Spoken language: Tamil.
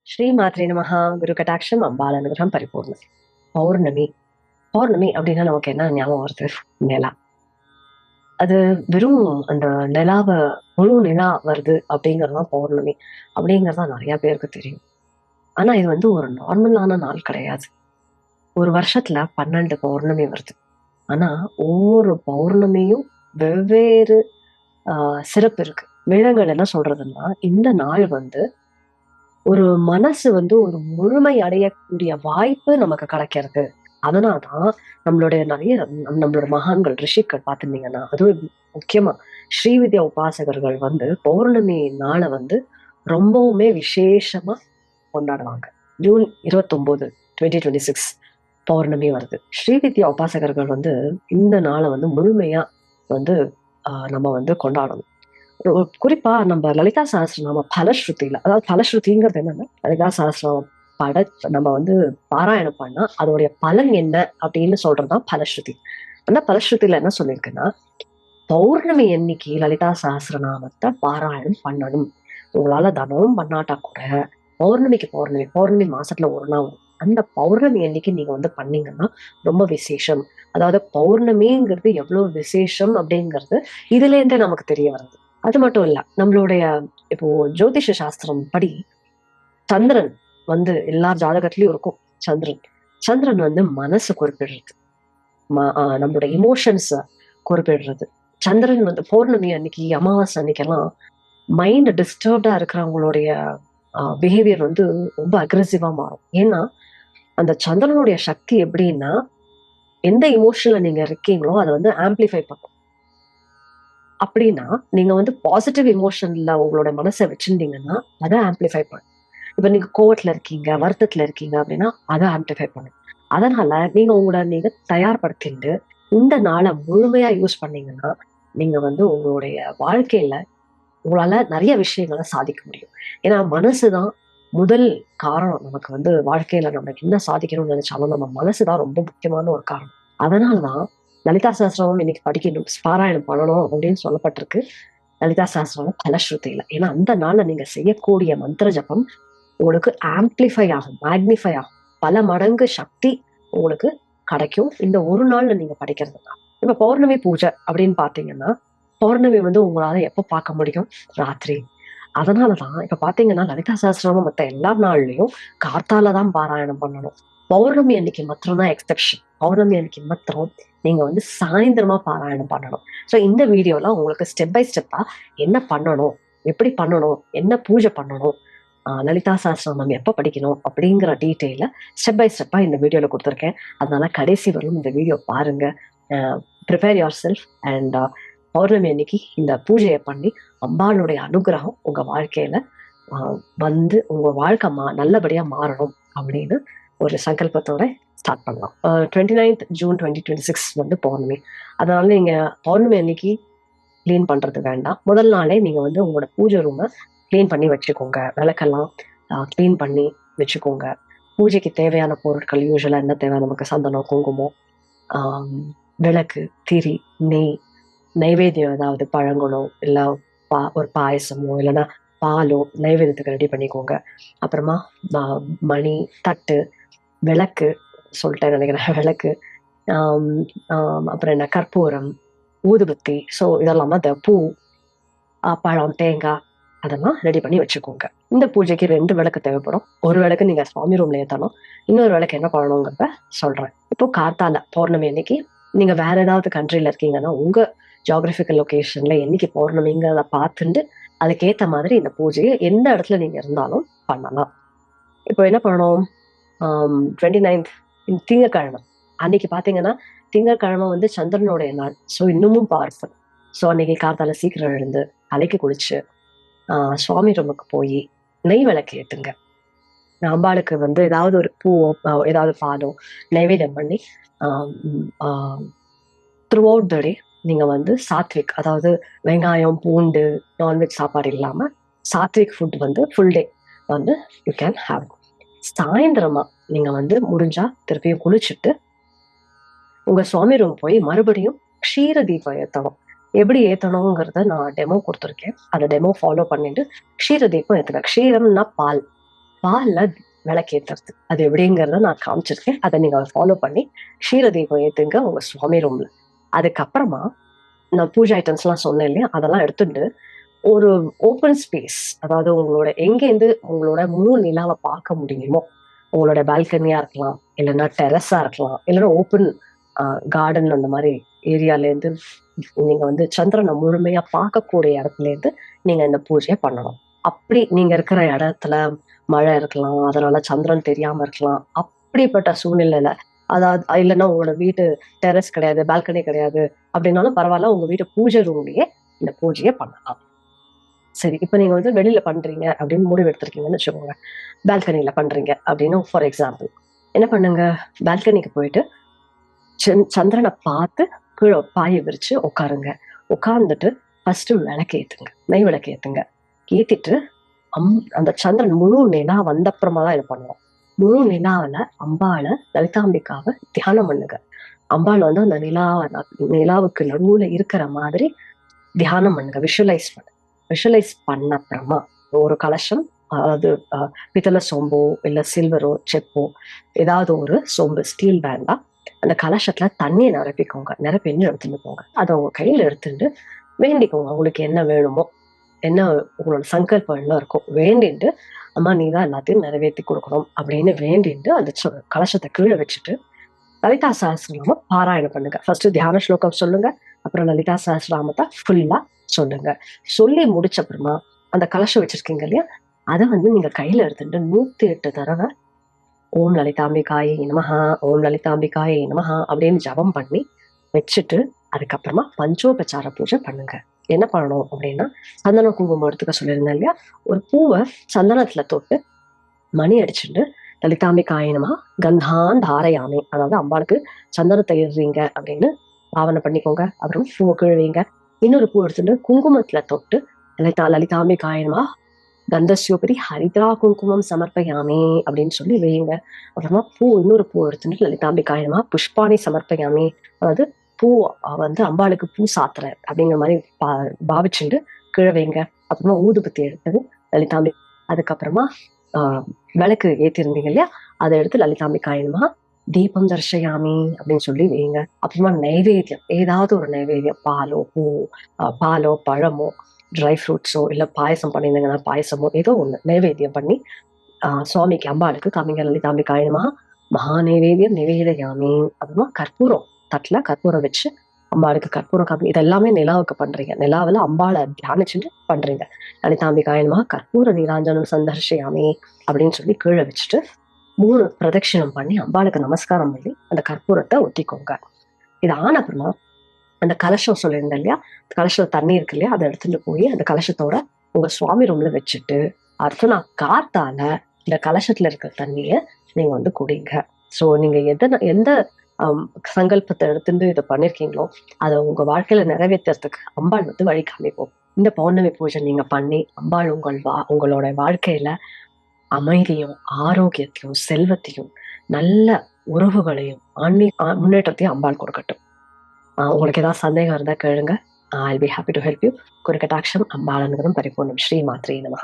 ஸ்ரீமாத்ரே நமஹ. குரு கடாட்சம் அம்பாள் அனுகிரகம் பரிபூர்ணம். பௌர்ணமி. பௌர்ணமி அப்படின்னா நமக்கு என்ன ஞாபகம் வருது? நிலா. அது வெறும் அந்த நிலாவ முழு நிலா வருது அப்படிங்கறதுதான் பௌர்ணமி அப்படிங்கறதா நிறைய பேருக்கு தெரியும். ஆனா இது வந்து ஒரு நார்மலான நாள் கிடையாது. ஒரு வருஷத்துல 12 பௌர்ணமி வருது. ஆனா ஒவ்வொரு பௌர்ணமியும் வெவ்வேறு சிறப்பு இருக்கு. வேதங்கள் என்ன சொல்றதுன்னா, இந்த நாள் வந்து ஒரு மனசு வந்து ஒரு முழுமை அடையக்கூடிய வாய்ப்பு நமக்கு கிடைக்கிறது. அதனால்தான் நம்மளுடைய நிறைய நம்மளோட மகான்கள், ரிஷிகள் பார்த்திருந்தீங்கன்னா, அதுவும் முக்கியமா ஸ்ரீவித்யா உபாசகர்கள் வந்து பௌர்ணமி நாளை வந்து ரொம்பவுமே விசேஷமா கொண்டாடுவாங்க. ஜூன் 29, 2026 பௌர்ணமி வருது. ஸ்ரீவித்யா உபாசகர்கள் வந்து இந்த நாளை வந்து முழுமையா வந்து நம்ம வந்து கொண்டாடணும். குறிப்பா நம்ம லலிதா சஹஸ்ரநாம பலஸ்ருதியில, அதாவது பலஸ்ருதிங்கிறது என்னன்னா, லலிதா சஹஸ்ரநாமம் நம்ம வந்து பாராயணம் பண்ணா அதோடைய பலன் என்ன அப்படின்னு சொல்றதுதான் பலஸ்ருதி. அந்த பலஸ்ருதியில என்ன சொல்லியிருக்குன்னா, பௌர்ணமி அன்னைக்கு லலிதா சஹஸ்ரநாமத்தை பாராயணம் பண்ணணும். உங்களால தினமும் பண்ணாட்டா கூட பௌர்ணமி மாசத்துல ஒரு நாள் வரும். அந்த பௌர்ணமி அன்னைக்கு நீங்க வந்து பண்ணீங்கன்னா ரொம்ப விசேஷம். அதாவது பௌர்ணமிங்கிறது எவ்வளவு விசேஷம் அப்படிங்கிறது இதுல இருந்தே நமக்கு தெரிய வருது. அது மட்டும் இல்ல, நம்மளுடைய இப்போ ஜோதிஷ சாஸ்திரம் படி சந்திரன் வந்து எல்லா ஜாதகத்திலயும் இருக்கும். சந்திரன் சந்திரன் வந்து மனசு குறிப்பிடுறது, நம்மளோட இமோஷன்ஸ் குறிப்பிடுறது. சந்திரன் வந்து பௌர்ணமி அன்னைக்கு, அமாவாசை அன்னைக்கெல்லாம் மைண்ட் டிஸ்டர்ப்டா இருக்கிறவங்களுடைய பிஹேவியர் வந்து ரொம்ப அக்ரெசிவா மாறும். ஏன்னா அந்த சந்திரனுடைய சக்தி எப்படின்னா, எந்த இமோஷன்ல நீங்க இருக்கீங்களோ அதை வந்து ஆம்பிளிஃபை பண்ணும். அப்படின்னா நீங்க வந்து பாசிட்டிவ் இமோஷன்ல உங்களோட மனசை வச்சிருந்தீங்கன்னா அதை ஆம்பிளிஃபை பண்ணும். இப்ப நீங்க கோவத்துல இருக்கீங்க, வருத்தத்துல இருக்கீங்க அப்படின்னா அதை ஆம்பிளிஃபை பண்ணும். அதனால நீங்க தயார்படுத்திட்டு இந்த நாளை முழுமையா யூஸ் பண்ணீங்கன்னா நீங்க வந்து உங்களுடைய வாழ்க்கையில உங்களால நிறைய விஷயங்களை சாதிக்க முடியும். ஏன்னா மனசுதான் முதல் காரணம். நமக்கு வந்து வாழ்க்கையில நம்ம என்ன சாதிக்கணும்னு நினைச்சாலும் நம்ம மனசுதான் ரொம்ப முக்கியமான ஒரு காரணம். அதனாலதான் லலிதா சஹஸ்ரநாமம் இன்னைக்கு படிக்கணும், பாராயணம் பண்ணணும் அப்படின்னு சொல்லப்பட்டிருக்கு லலிதா சஹஸ்ரநாமம் பலஸ்ருதியில. ஏன்னா அந்த நாள்ல நீங்க செய்யக்கூடிய மந்திர ஜபம் உங்களுக்கு ஆம்பிளிஃபை ஆகும், மேக்னிஃபை ஆகும். பல மடங்கு சக்தி உங்களுக்கு கிடைக்கும் இந்த ஒரு நாள்ல நீங்க படிக்கிறதுனால. இப்ப பௌர்ணமி பூஜை அப்படின்னு பாத்தீங்கன்னா, பௌர்ணமி வந்து உங்களால எப்ப பார்க்க முடியும்? ராத்திரி. அதனாலதான் இப்ப பாத்தீங்கன்னா லலிதா சஹஸ்ரநாமம் மத்த எல்லா நாள்லயும் கார்த்தாலதான் பாராயணம் பண்ணணும். பௌர்ணமி அன்னைக்கு மாத்திரம்தான் எக்ஸெப்ஷன். பௌர்ணமி அன்னைக்கு மாத்திரம் நீங்க வந்து சாயந்தரமா பாராயணம் பண்ணணும். சோ இந்த வீடியோல உங்களுக்கு ஸ்டெப் பை ஸ்டெப்பா என்ன பண்ணணும், எப்படி பண்ணணும், என்ன பூஜை பண்ணணும், லலிதா சஹஸ்ரநாமம் எப்ப படிக்கணும் அப்படிங்கிற டீட்டெயில ஸ்டெப் பை ஸ்டெப்பா இந்த வீடியோல கொடுத்துருக்கேன். அதனால கடைசி வரும் இந்த வீடியோ பாருங்க. ப்ரிப்பேர் யுவர் செல்ஃப் அண்ட் பௌர்ணமி அன்னைக்கு இந்த பூஜையை பண்ணி அம்பாளுடைய அனுகிரகம் உங்க வாழ்க்கையில வந்து உங்க வாழ்க்கை நல்லபடியா மாறணும் அப்படின்னு ஒரு சங்கல்பத்தோட ஸ்டார்ட் பண்ணலாம். 29th June 2026 வந்து பௌர்ணமி. அதனால நீங்க பௌர்ணமி அன்னைக்கு கிளீன் பண்றது வேண்டாம். முதல் நாளே நீங்க வந்து உங்களோட பூஜை ரூமை கிளீன் பண்ணி வச்சுக்கோங்க. விளக்கெல்லாம் கிளீன் பண்ணி வச்சுக்கோங்க. பூஜைக்கு தேவையான பொருட்கள் யூஸ்வலா என்ன தேவை நமக்கு? சந்தனம், குங்குமம், விளக்கு, திரி, நெய், நைவேத்தியம் ஏதாவது பழங்களோ இல்ல ஒரு பாயசமோ இல்லைன்னா பாலோ நைவேத்தியத்துக்கு ரெடி பண்ணிக்கோங்க. அப்புறமா மணி, தட்டு, விளக்கு சொல்லிட்டேன் நினைக்கிறேன். விளக்கு, அப்புறம் என்ன, கற்பூரம், ஊதுபத்தி, ஸோ இதெல்லாம அந்த பூ, பழம், தேங்காய் அதெல்லாம் ரெடி பண்ணி வச்சுக்கோங்க. இந்த பூஜைக்கு 2 விளக்கு தேவைப்படும். ஒரு விளக்கு நீங்க சுவாமி ரூம்ல ஏத்தணும். இன்னொரு விளக்கு என்ன பண்ணணுங்கிறத சொல்றேன். இப்போ கார்த்தால பௌர்ணமி அன்னைக்கு நீங்க வேற ஏதாவது கண்ட்ரில இருக்கீங்கன்னா உங்க ஜியோகிராபிக்கல் லொகேஷன்ல என்னைக்கு பௌர்ணமிங்கிறத பார்த்துட்டு அதுக்கேத்த மாதிரி இந்த பூஜையை எந்த இடத்துல நீங்க இருந்தாலும் பண்ணலாம். இப்போ என்ன பண்ணணும்? 29th திங்கட்கிழமை அன்னைக்கு பாத்தீங்கன்னா, திங்கட்கிழமை வந்து சந்திரனுடைய நாள். ஸோ இன்னமும் பவர்ஃபுல். ஸோ அன்னைக்கு கார்த்தால சீக்கிரம் எழுந்து தலைக்கு குளிச்சு சுவாமி ரூமுக்கு போய் நெய் விளக்கு ஏத்துங்க. அம்பாளுக்கு வந்து ஏதாவது ஒரு பூவோ ஏதாவது பாலோ நைவேத்தியம் பண்ணி த்ரூ அவுட் த டே நீங்க வந்து சாத்விக், அதாவது வெங்காயம், பூண்டு, நான்வெஜ் சாப்பாடு இல்லாம சாத்விக் ஃபுட் வந்து ஃபுல் டே வந்து யூ கேன் ஹாவ். சாயந்தரமா நீங்க வந்து முடிஞ்சா திருப்பியும் குளிச்சுட்டு உங்க சுவாமி ரூம் போய் மறுபடியும் க்ஷீர தீபம் ஏத்தணும். எப்படி ஏத்தணுங்கிறத நான் டெமோ கொடுத்துருக்கேன். அந்த டெமோ ஃபாலோ பண்ணிட்டு க்ஷீர தீபம் ஏத்துங்க. க்ஷீரம்னா பால். பால்ல விளக்கேத்துறது. அது எப்படிங்கிறத நான் காமிச்சிருக்கேன். அதை நீங்க ஃபாலோ பண்ணி க்ஷீர தீபம் ஏத்துங்க உங்க சுவாமி ரூம்ல. அதுக்கப்புறமா நான் பூஜை ஐட்டம்ஸ் எல்லாம் சொன்னேன் இல்லையா, அதெல்லாம் எடுத்துட்டு ஒரு ஓப்பன் ஸ்பேஸ், அதாவது எங்கேருந்து உங்களோட முழு நிலாவை பார்க்க முடியுமோ, உங்களோட பால்கனியா இருக்கலாம், இல்லைன்னா டெரஸா இருக்கலாம், இல்லைன்னா ஓப்பன் கார்டன் அந்த மாதிரி ஏரியால இருந்து நீங்க வந்து சந்திரனை முழுமையா பார்க்கக்கூடிய இடத்துல இருந்து நீங்க இந்த பூஜையை பண்ணணும். அப்படி நீங்க இருக்கிற இடத்துல மழை இருக்கலாம், அதனால சந்திரன் தெரியாம இருக்கலாம். அப்படிப்பட்ட சூழ்நிலையில, அதாவது இல்லைன்னா உங்களோட வீட்டு டெரஸ் கிடையாது, பால்கனி கிடையாது அப்படின்னாலும் பரவாயில்ல, உங்க வீட்டு பூஜை ரூம்லயே இந்த பூஜையை பண்ணலாம். சரி, இப்ப நீங்க வந்து வெளியில பண்றீங்க அப்படின்னு முடிவு எடுத்திருக்கீங்கன்னு வச்சுக்கோங்க. பால்கனில பண்றீங்க அப்படின்னு ஃபார் எக்ஸாம்பிள். என்ன பண்ணுங்க, பால்கனிக்கு போயிட்டு சந்திரனை பார்த்து கீழே பாய விரிச்சு உட்காருங்க. உட்கார்ந்துட்டு ஃபர்ஸ்ட் விளக்கு ஏத்துங்க, நெய் விளக்கு ஏத்துங்க. ஏத்திட்டு அந்த சந்திரன் முழு நிலா வந்த அப்புறமா தான் இதை பண்ணுவோம். முழு நிலாவில அம்பாள லலிதாம்பிகாவை தியானம் பண்ணுங்க. அம்பாள் வந்து அந்த நிலாவுக்கு நடுவுல இருக்கிற மாதிரி தியானம் பண்ணுங்க, விஷுவலைஸ் பண்ணுங்க. விஷுவலைஸ் பண்ண அப்புறமா ஒரு கலசம், அதாவது பித்தளை சோம்போ இல்ல சில்வரோ செப்போ ஏதாவது ஒரு சோம்பு, ஸ்டீல் பேண்டா, அந்த கலசத்துல தண்ணியை நிரப்பிக்கோங்க. நிரப்பி எடுத்துட்டு போங்க. அதை உங்க கையில எடுத்துட்டு வேண்டிக்கோங்க. உங்களுக்கு என்ன வேணுமோ, என்ன உங்களோட சங்கல்பம் என்ன இருக்கும் வேண்டிட்டு, அம்மா நீ தான் எல்லாத்தையும் நிறைவேற்றி கொடுக்கணும் அப்படின்னு வேண்டிட்டு அந்த கலசத்தை கீழே வச்சுட்டு லலிதா சஹஸ்ரநாமம் பாராயணம் பண்ணுங்க. ஃபர்ஸ்ட் தியான ஸ்லோகம் சொல்லுங்க, அப்புறம் லலிதா சஹஸ்ரநாமத்தை ஃபுல்லா சொல்லுங்க. சொல்லி முடிச்ச அப்புறமா அந்த கலசம் வச்சிருக்கீங்க இல்லையா, அதை வந்து நீங்க கையில எடுத்துட்டு 108 தடவை ஓம் லலிதாம்பிகாயே நமஹா, ஓம் லலிதாம்பிகாயே நமஹா அப்படின்னு ஜபம் பண்ணி வச்சுட்டு, அதுக்கப்புறமா பஞ்சோபச்சார பூஜை பண்ணுங்க. என்ன பண்ணணும் அப்படின்னா, சந்தன குங்குமம் எடுத்துக்க சொல்லியிருந்தேன் இல்லையா, ஒரு பூவை சந்தனத்துல தொட்டு மணி அடிச்சுட்டு லலிதாம்பிகாய நமஹா கந்தான் தாரயாமி, அதாவது அம்பாளுக்கு சந்தனத்தை இடுறீங்க அப்படின்னு பாவனை பண்ணிக்கோங்க. அப்புறம் பூவை கிழவீங்க. இன்னொரு பூ எடுத்துட்டு குங்குமத்துல தொட்டு லலிதாம்பிகாய நமஹா கந்தஸ்யோபரி ஹரிதா குங்குமம் சமர்ப்பயாமி அப்படின்னு சொல்லி வையுங்க. அப்புறமா இன்னொரு பூ எடுத்துட்டு லலிதாம்பிகாய நமஹா புஷ்பாணி சமர்ப்பயாமி, அதாவது பூ வந்து அம்பாளுக்கு பூ சாத்துற அப்படிங்கிற மாதிரி பாவிச்சுட்டு கீழே வைங்க. அப்புறமா ஊதுபத்தி எடுத்தது லலிதாம்பி, அதுக்கப்புறமா விளக்கு ஏத்திருந்தீங்க இல்லையா, அதை எடுத்து லலிதாம்பிகாய நமஹா தீபம் தர்ஷயாமி அப்படின்னு சொல்லி வைங்க. அப்புறமா நைவேத்தியம், ஏதாவது ஒரு நைவேத்தியம், பாலோ பழமோ ட்ரை ஃப்ரூட்ஸோ இல்ல பாயசம் பண்ணியிருந்தீங்கன்னா பாயசமோ ஏதோ ஒண்ணு நைவேத்தியம் பண்ணி சுவாமிக்கு அம்பாளுக்கு காமிங்க. லலிதாம்பிகாய நமஹா மகா நைவேத்தியம் நிவேதயாமி. அப்புறமா கற்பூரம், தட்டுல கற்பூரம் வச்சு அம்பாளுக்கு கற்பூரம் காமி. இதெல்லாமே நிலாவுக்கு பண்றீங்க. நிலாவில அம்பாளை தியானிச்சுட்டு பண்றீங்க. லலிதாம்பிகாய நமஹா கற்பூர நீராஞ்சனம் சந்தர்ஷயாமி அப்படின்னு சொல்லி கீழே வச்சுட்டு 3 பிரதட்சிணம் பண்ணி அம்பாளுக்கு நமஸ்காரம் பண்ணி அந்த கற்பூரத்தை ஒத்திக்கோங்க. இது ஆன அப்புறமா அந்த கலசம் சொல்லியிருந்தேன் இல்லையா, கலசம் தண்ணி இருக்கு இல்லையா, அதை எடுத்துட்டு போய் அந்த கலசத்தோட உங்க சுவாமி ரூம்ல வச்சுட்டு அடுத்த நான் காத்தால இந்த கலசத்துல இருக்கிற தண்ணிய நீங்க வந்து குடிங்க. சோ நீங்க எந்த சங்கல்பத்தை எடுத்துட்டு இதை பண்ணிருக்கீங்களோ அதை உங்க வாழ்க்கையில நிறைவேற்றுறதுக்கு அம்பாள் வந்து வழி காமிப்போம். இந்த பௌர்ணமி பூஜை நீங்க பண்ணி அம்பாள் உங்களோட வாழ்க்கையில அமைதியும் ஆரோக்கியத்தையும் செல்வத்தையும் நல்ல உறவுகளையும் ஆன்மீக முன்னேற்றத்தையும் அம்பாள் கொடுக்கட்டும். உங்களுக்கு ஏதாவது சந்தேகம் இருந்தா கேளுங்க. I'll be happy to help you. குரு கடாட்சம் அம்பாள் அனுகிரகம் பரிபூர்ணம். ஸ்ரீ மாத்ரே நமஹ.